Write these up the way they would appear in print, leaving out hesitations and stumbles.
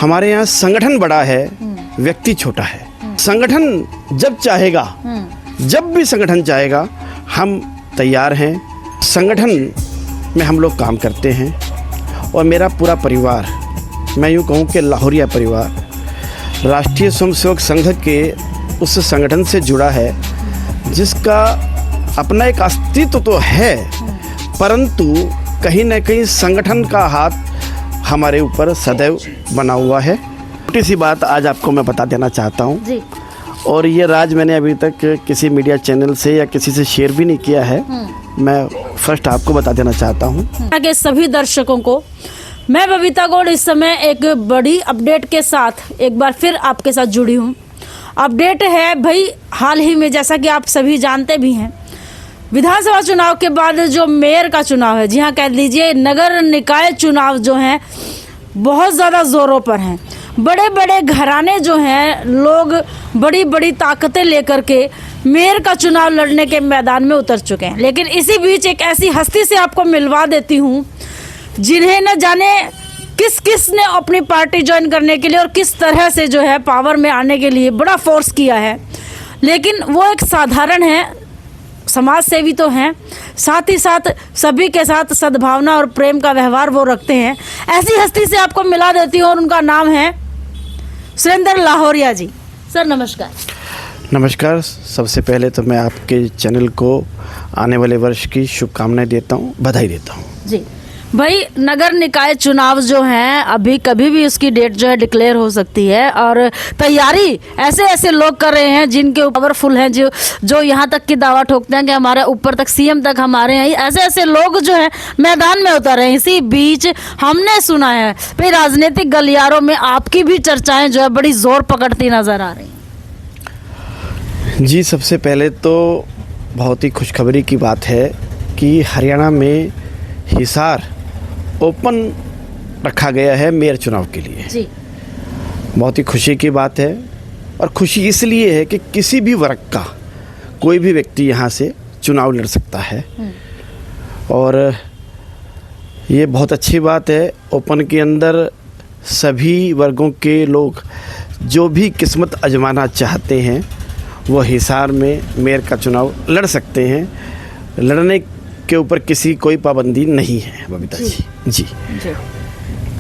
हमारे यहाँ संगठन बड़ा है, व्यक्ति छोटा है। संगठन जब चाहेगा, जब भी संगठन चाहेगा, हम तैयार हैं। संगठन में हम लोग काम करते हैं और मेरा पूरा परिवार, मैं यूँ कहूँ कि लाहौरिया परिवार राष्ट्रीय स्वयंसेवक संघ के उस संगठन से जुड़ा है जिसका अपना एक अस्तित्व तो है, परंतु कहीं न कहीं संगठन का हाथ हमारे ऊपर सदैव बना हुआ है। छोटी सी बात आज आपको मैं बता देना चाहता हूँ जी। और ये राज मैंने अभी तक किसी मीडिया चैनल से या किसी से शेयर भी नहीं किया है। मैं फर्स्ट आपको बता देना चाहता हूँ के सभी दर्शकों को। मैं बबीता गौड़ इस समय एक बड़ी अपडेट के साथ एक बार फिर आपके साथ जुड़ी हूँ। अपडेट है भाई, हाल ही में जैसा कि आप सभी जानते भी हैं, विधानसभा चुनाव के बाद जो मेयर का चुनाव है, जी हाँ कह लीजिए नगर निकाय चुनाव जो हैं बहुत ज़्यादा ज़ोरों पर हैं। बड़े बड़े घराने जो हैं, लोग बड़ी बड़ी ताकतें लेकर के मेयर का चुनाव लड़ने के मैदान में उतर चुके हैं। लेकिन इसी बीच एक ऐसी हस्ती से आपको मिलवा देती हूँ जिन्हें न जाने किस किस ने अपनी पार्टी ज्वाइन करने के लिए और किस तरह से जो है पावर में आने के लिए बड़ा फोर्स किया है। लेकिन वो एक साधारण है, समाज सेवी तो हैं, साथ ही साथ सभी के साथ सद्भावना और प्रेम का व्यवहार वो रखते हैं। ऐसी हस्ती से आपको मिला देती हूँ और उनका नाम है सुरेंद्र लाहौरिया जी। सर नमस्कार। नमस्कार। सबसे पहले तो मैं आपके चैनल को आने वाले वर्ष की शुभकामनाएं देता हूँ, बधाई देता हूँ जी। भाई नगर निकाय चुनाव जो हैं अभी कभी भी उसकी डेट जो है डिक्लेयर हो सकती है और तैयारी ऐसे ऐसे लोग कर रहे हैं जिनके पावरफुल हैं, जो यहाँ तक की दावा ठोकते हैं कि हमारे ऊपर तक सीएम तक हमारे हैं। ऐसे ऐसे लोग जो है मैदान में उतर रहे हैं। इसी बीच हमने सुना है भाई राजनीतिक गलियारों में आपकी भी चर्चाएं जो है बड़ी जोर पकड़ती नजर आ रही हैं। जी, सबसे पहले तो बहुत ही खुशखबरी की बात है कि हरियाणा में हिसार ओपन रखा गया है मेयर चुनाव के लिए जी। बहुत ही खुशी की बात है और खुशी इसलिए है कि किसी भी वर्ग का कोई भी व्यक्ति यहाँ से चुनाव लड़ सकता है और ये बहुत अच्छी बात है। ओपन के अंदर सभी वर्गों के लोग जो भी किस्मत आजमाना चाहते हैं वो हिसार में मेयर का चुनाव लड़ सकते हैं। लड़ने के ऊपर किसी कोई पाबंदी नहीं है बबीता जी।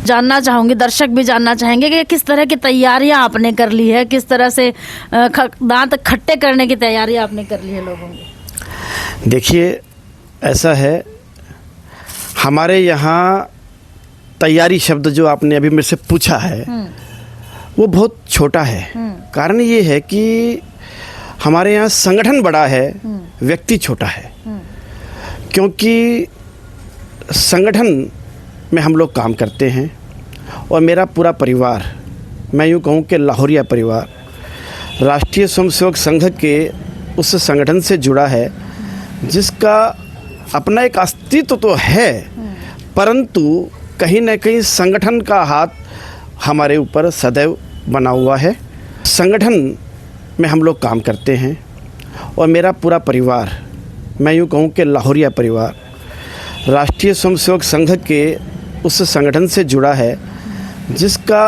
जानना चाहूँगी, दर्शक भी जानना चाहेंगे कि किस तरह की तैयारियां आपने कर ली है, किस तरह से दांत खट्टे करने की तैयारी आपने कर ली है लोगों की। देखिए ऐसा है, हमारे यहाँ तैयारी शब्द जो आपने अभी मेरे से पूछा है वो बहुत छोटा है। कारण ये है कि हमारे यहाँ संगठन बड़ा है, व्यक्ति छोटा है। क्योंकि संगठन में हम लोग काम करते हैं और मेरा पूरा परिवार, मैं यूँ कहूँ कि लाहौरिया परिवार राष्ट्रीय स्वयंसेवक संघ के उस संगठन से जुड़ा है जिसका अपना एक अस्तित्व तो है, परंतु कहीं न कहीं संगठन का हाथ हमारे ऊपर सदैव बना हुआ है। संगठन में हम लोग काम करते हैं और मेरा पूरा परिवार, मैं यूँ कहूँ कि लाहौरिया परिवार राष्ट्रीय स्वयंसेवक संघ के उस संगठन से जुड़ा है जिसका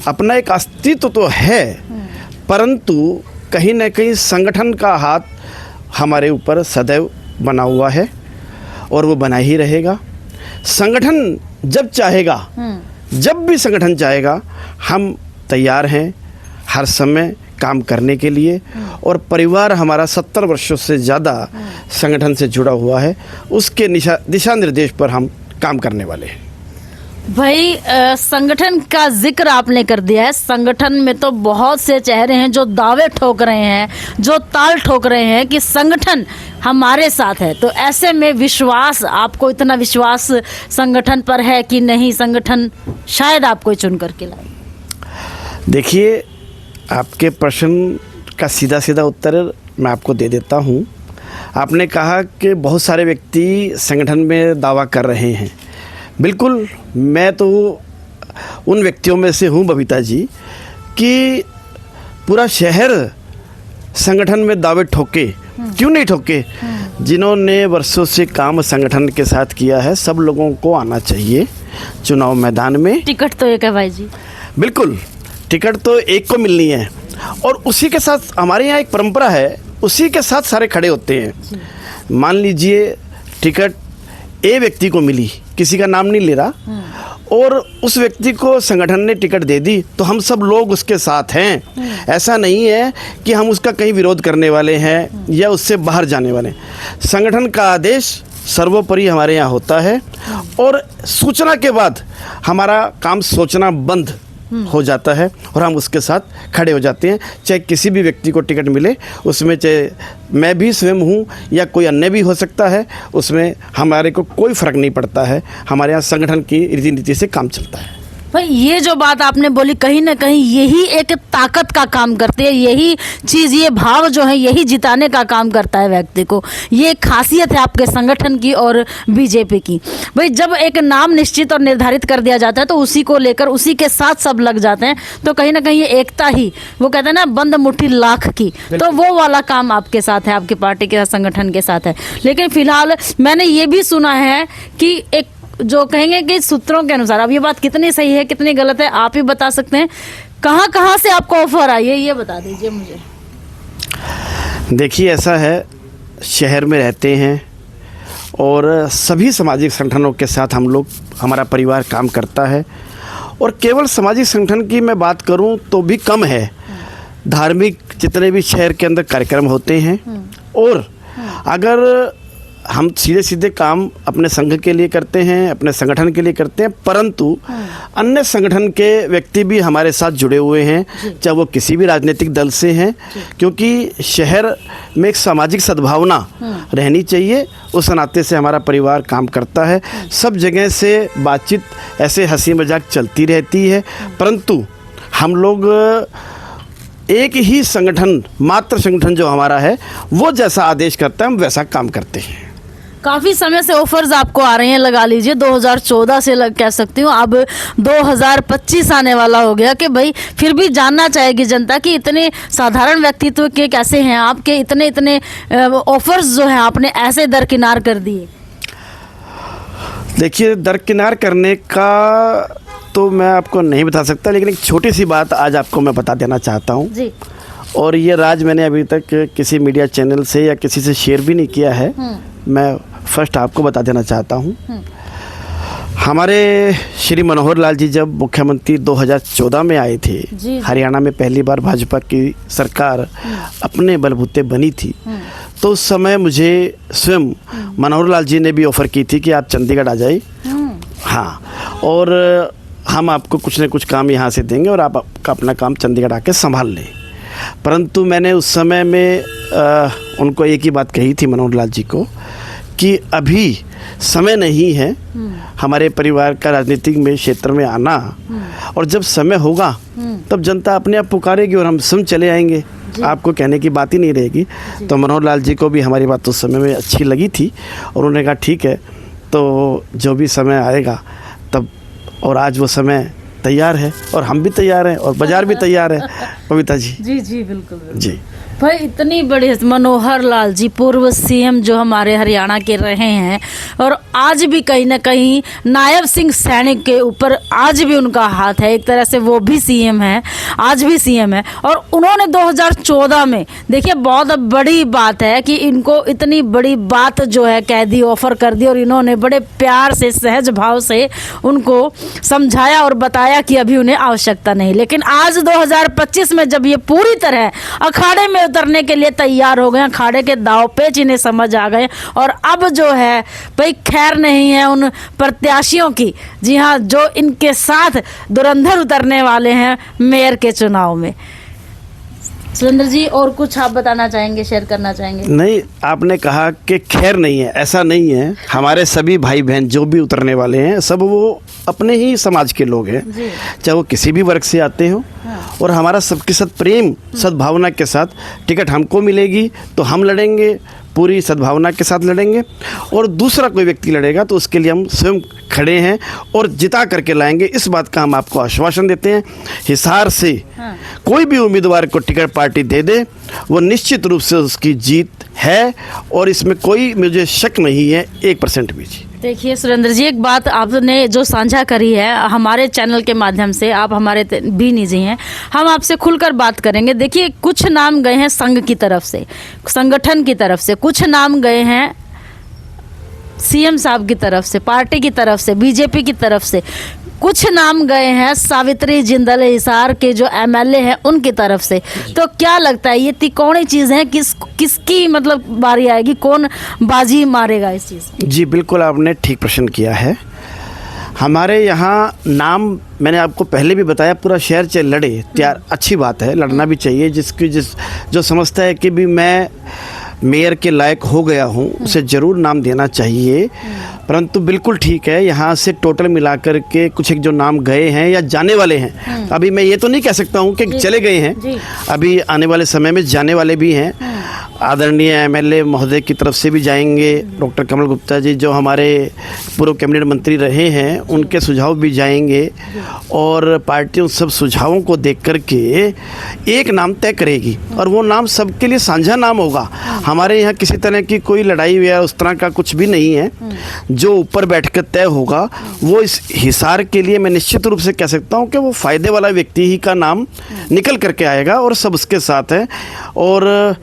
अपना एक अस्तित्व तो है, परंतु कहीं न कहीं संगठन का हाथ हमारे ऊपर सदैव बना हुआ है और वो बना ही रहेगा। संगठन जब चाहेगा, जब भी संगठन चाहेगा, हम तैयार हैं हर समय काम करने के लिए और परिवार हमारा 70 वर्षों से ज़्यादा संगठन से जुड़ा हुआ है, उसके दिशा निर्देश पर हम काम करने वाले हैं। भाई संगठन का जिक्र आपने कर दिया है। संगठन में तो बहुत से चेहरे हैं जो दावे ठोक रहे हैं, जो ताल ठोक रहे हैं कि संगठन हमारे साथ है। तो ऐसे में विश्वास, आपको इतना विश्वास संगठन पर है कि नहीं संगठन शायद आपको चुन करके लाए? देखिए, आपके प्रश्न का सीधा सीधा उत्तर मैं आपको दे देता हूँ। आपने कहा कि बहुत सारे व्यक्ति संगठन में दावा कर रहे हैं। बिल्कुल, मैं तो उन व्यक्तियों में से हूँ बबीता जी कि पूरा शहर संगठन में दावे ठोके, क्यों नहीं ठोके? जिन्होंने वर्षों से काम संगठन के साथ किया है, सब लोगों को आना चाहिए चुनाव मैदान में। टिकट तो एक है भाई जी। बिल्कुल, टिकट तो एक को मिलनी है और उसी के साथ हमारे यहाँ एक परंपरा है, उसी के साथ सारे खड़े होते हैं। मान लीजिए टिकट ए व्यक्ति को मिली, किसी का नाम नहीं ले रहा, और उस व्यक्ति को संगठन ने टिकट दे दी तो हम सब लोग उसके साथ हैं। ऐसा नहीं है कि हम उसका कहीं विरोध करने वाले हैं या उससे बाहर जाने वाले हैं। संगठन का आदेश सर्वोपरि हमारे यहाँ होता है और सूचना के बाद हमारा काम सोचना बंद हो जाता है और हम उसके साथ खड़े हो जाते हैं। चाहे किसी भी व्यक्ति को टिकट मिले, उसमें चाहे मैं भी स्वयं हूँ या कोई अन्य भी हो सकता है, उसमें हमारे को कोई फ़र्क नहीं पड़ता है। हमारे यहाँ संगठन की रीति नीति से काम चलता है। भाई ये जो बात आपने बोली, कहीं ना कहीं यही एक ताकत का काम करती है, यही चीज़, ये भाव जो है यही जिताने का काम करता है व्यक्ति को। ये खासियत है आपके संगठन की और बीजेपी की। भाई जब एक नाम निश्चित और निर्धारित कर दिया जाता है तो उसी को लेकर उसी के साथ सब लग जाते हैं, तो कहीं ना कहीं ये एकता ही, वो कहते हैं ना बंद मुट्ठी लाख की, तो वो वाला काम आपके साथ है, आपकी पार्टी के संगठन के साथ है। लेकिन फिलहाल मैंने ये भी सुना है कि एक जो कहेंगे कि सूत्रों के अनुसार, अब ये बात कितनी सही है कितनी गलत है आप ही बता सकते हैं, कहाँ कहाँ से आपको ऑफर आई है ये बता दीजिए मुझे। देखिए ऐसा है, शहर में रहते हैं और सभी सामाजिक संगठनों के साथ हम लोग, हमारा परिवार काम करता है। और केवल सामाजिक संगठन की मैं बात करूं तो भी कम है, धार्मिक जितने भी शहर के अंदर कार्यक्रम होते हैं। और अगर हम सीधे सीधे काम अपने संघ के लिए करते हैं, अपने संगठन के लिए करते हैं, परंतु अन्य संगठन के व्यक्ति भी हमारे साथ जुड़े हुए हैं, चाहे वो किसी भी राजनीतिक दल से हैं, क्योंकि शहर में एक सामाजिक सद्भावना रहनी चाहिए। उस नाते से हमारा परिवार काम करता है। सब जगह से बातचीत ऐसे हंसी मजाक चलती रहती है, परंतु हम लोग एक ही संगठन, मात्र संगठन जो हमारा है वो जैसा आदेश करता है हम वैसा काम करते हैं। काफ़ी समय से ऑफर्स आपको आ रहे हैं, लगा लीजिए 2014 से कह सकती हूँ, अब 2025 आने वाला हो गया कि भाई फिर भी जानना चाहेगी जनता कि इतने साधारण व्यक्तित्व के कैसे हैं आपके, इतने ऑफर्स जो हैं आपने ऐसे दरकिनार कर दिए। देखिए दरकिनार करने का तो मैं आपको नहीं बता सकता, लेकिन एक छोटी सी बात आज आपको मैं बता देना चाहता हूँ जी। और ये राज मैंने अभी तक किसी मीडिया चैनल से या किसी से शेयर भी नहीं किया है। मैं फर्स्ट आपको बता देना चाहता हूँ। हमारे श्री मनोहर लाल जी जब मुख्यमंत्री 2014 में आए थे, हरियाणा में पहली बार भाजपा की सरकार अपने बलबूते बनी थी, तो उस समय मुझे स्वयं मनोहर लाल जी ने भी ऑफ़र की थी कि आप चंडीगढ़ आ जाइए, हाँ, और हम आपको कुछ न कुछ काम यहाँ से देंगे और आप अपना काम चंडीगढ़ आके संभाल लें। परंतु मैंने उस समय में उनको एक ही बात कही थी, मनोहर लाल जी को, कि अभी समय नहीं है हमारे परिवार का राजनीतिक में क्षेत्र में आना, और जब समय होगा तब जनता अपने आप पुकारेगी और हम स्वयं चले आएंगे, आपको कहने की बात ही नहीं रहेगी। तो मनोहर लाल जी को भी हमारी बात उस समय में अच्छी लगी थी और उन्होंने कहा ठीक है, तो जो भी समय आएगा तब, और आज वो समय तैयार है और हम भी तैयार हैं और बाजार भी तैयार है। पविता जी जी बिल्कुल जी। भाई इतनी बड़ी मनोहर लाल जी पूर्व सीएम जो हमारे हरियाणा के रहे हैं और आज भी कहीं ना कहीं नायब सिंह सैनिक के ऊपर आज भी उनका हाथ है, एक तरह से वो भी सीएम है, आज भी सीएम है। और उन्होंने 2014 में, देखिए बहुत बड़ी बात है कि इनको इतनी बड़ी बात जो है कह दी, ऑफर कर दी, और इन्होंने बड़े प्यार से सहज भाव से उनको समझाया और बताया कि अभी उन्हें आवश्यकता नहीं। लेकिन आज 2025 में जब ये पूरी तरह अखाड़े में उतरने के लिए तैयार हो गए, अखाड़े के दाव पेच इन्हें समझ आ गए, और अब जो है भाई खैर नहीं है उन प्रत्याशियों की, जी हाँ, जो इनके साथ धुरंधर उतरने वाले हैं मेयर के चुनाव में। सुरेंद्र जी और कुछ आप बताना चाहेंगे, शेयर करना चाहेंगे? नहीं, आपने कहा कि खैर नहीं है, ऐसा नहीं है। हमारे सभी भाई बहन जो भी उतरने वाले हैं सब वो अपने ही समाज के लोग हैं, चाहे वो किसी भी वर्ग से आते हो। और हमारा सबके साथ प्रेम सद्भावना के साथ टिकट हमको मिलेगी तो हम लड़ेंगे, पूरी सद्भावना के साथ लड़ेंगे, और दूसरा कोई व्यक्ति लड़ेगा तो उसके लिए हम स्वयं खड़े हैं और जिता करके लाएंगे, इस बात का हम आपको आश्वासन देते हैं। हिसार से कोई भी उम्मीदवार को टिकट पार्टी दे दे, वो निश्चित रूप से उसकी जीत है और इसमें कोई मुझे शक नहीं है 1% भी। जी देखिए सुरेंद्र जी, एक बात आपने जो साझा करी है हमारे चैनल के माध्यम से, आप हमारे भी निजी हैं, हम आपसे खुलकर बात करेंगे। देखिए कुछ नाम गए हैं संघ की तरफ से, संगठन की तरफ से, कुछ नाम गए हैं सीएम साहब की तरफ से, पार्टी की तरफ से, बीजेपी की तरफ से, कुछ नाम गए हैं सावित्री जिंदल हिसार के जो एमएलए हैं उनकी तरफ से। तो क्या लगता है ये तिकोनी चीज़ है, किसकी मतलब बारी आएगी, कौन बाजी मारेगा इस चीज़? जी बिल्कुल, आपने ठीक प्रश्न किया है। हमारे यहाँ नाम मैंने आपको पहले भी बताया, पूरा शहर चाहे लड़े, त्यार अच्छी बात है, लड़ना भी चाहिए। जो समझता है कि भी मैं मेयर के लायक हो गया हूँ उसे ज़रूर नाम देना चाहिए। परंतु बिल्कुल ठीक है, यहाँ से टोटल मिलाकर के कुछ एक जो नाम गए हैं या जाने वाले हैं, अभी मैं ये तो नहीं कह सकता हूँ कि चले गए हैं, अभी आने वाले समय में जाने वाले भी हैं। आदरणीय एमएलए महोदय की तरफ से भी जाएंगे, डॉक्टर कमल गुप्ता जी जो हमारे पूर्व कैबिनेट मंत्री रहे हैं उनके सुझाव भी जाएंगे, और पार्टी उन सब सुझावों को देख कर के एक नाम तय करेगी, और वो नाम सबके लिए साझा नाम होगा। हमारे यहाँ किसी तरह की कोई लड़ाई या उस तरह का कुछ भी नहीं है। जो ऊपर बैठकर तय होगा वो इस हिसार के लिए मैं निश्चित रूप से कह सकता हूँ कि वो फ़ायदे वाला व्यक्ति ही का नाम निकल करके आएगा, और सब उसके साथ है। और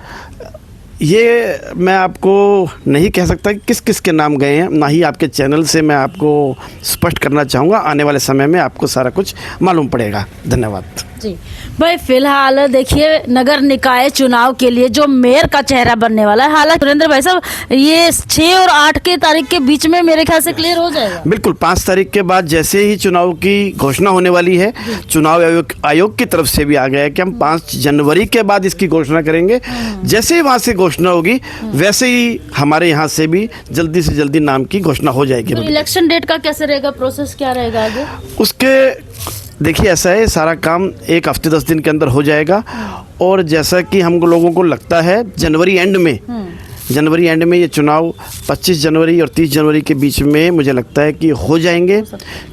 ये मैं आपको नहीं कह सकता कि किस किस के नाम गए हैं, ना ही आपके चैनल से मैं आपको स्पष्ट करना चाहूँगा। आने वाले समय में आपको सारा कुछ मालूम पड़ेगा। धन्यवाद जी भाई। फिलहाल देखिए नगर निकाय चुनाव के लिए जो मेयर का चेहरा बनने वाला है, हालांकि सुरेंद्र भाई साहब ये 6 और 8 के तारीख के बीच में मेरे ख्याल से क्लियर हो जाएगा। बिल्कुल, 5 तारीख के बाद जैसे ही चुनाव की घोषणा होने वाली है, चुनाव आयोग की तरफ से भी आ गया है कि हम 5 जनवरी के बाद इसकी घोषणा करेंगे। जैसे ही वहाँ से घोषणा होगी वैसे ही हमारे यहाँ से भी जल्दी से जल्दी नाम की घोषणा हो जाएगी। तो इलेक्शन डेट का कैसे रहेगा, प्रोसेस क्या रहेगा आगे? उसके देखिए ऐसा है, सारा काम 1 हफ्ते 10 दिन के अंदर हो जाएगा, और जैसा कि हम लोगों को लगता है जनवरी एंड में ये चुनाव 25 जनवरी और 30 जनवरी के बीच में मुझे लगता है कि हो जाएंगे,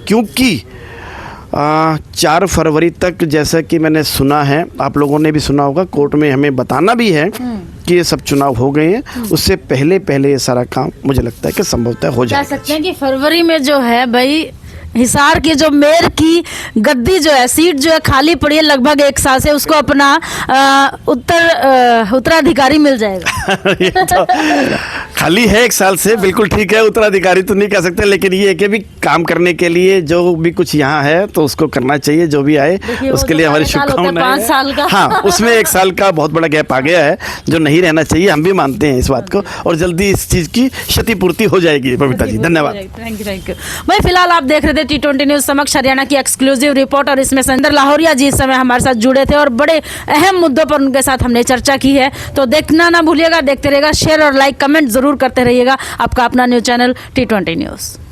क्योंकि 4 फरवरी तक जैसा कि मैंने सुना है, आप लोगों ने भी सुना होगा, कोर्ट में हमें बताना भी है कि ये सब चुनाव हो गए हैं। उससे पहले ये सारा काम मुझे लगता है कि संभवतः हो जाएगा। कह सकते हैं कि फरवरी में जो है भाई हिसार की जो मेयर की गद्दी जो है, सीट जो है खाली पड़ी है लगभग 1 साल से, उसको अपना उत्तराधिकारी मिल जाएगा। ये तो खाली है 1 साल से, बिल्कुल ठीक है, उत्तराधिकारी तो नहीं कह सकते, लेकिन ये है कि भी काम करने के लिए जो भी कुछ यहाँ है तो उसको करना चाहिए, जो भी आए उसके लिए हमारी शुभकामनाएं। 5 साल का हाँ, उसमें 1 साल का बहुत बड़ा गैप आ गया है जो नहीं रहना चाहिए। हम भी मानते हैं इस बात को, और जल्दी इस चीज़ की क्षतिपूर्ति हो जाएगी। बबीता जी धन्यवाद। थैंक यू भाई। फिलहाल आप देख रहे थे T20 न्यूज समक्ष हरियाणा की एक्सक्लूसिव रिपोर्ट, और इसमें संदर लाहौरिया जी इस समय हमारे साथ जुड़े थे और बड़े अहम मुद्दों पर उनके साथ हमने चर्चा की है। तो देखना ना भूलिएगा, देखते रहिएगा, शेयर और लाइक कमेंट जरूर करते रहिएगा। आपका अपना न्यूज चैनल T20 न्यूज।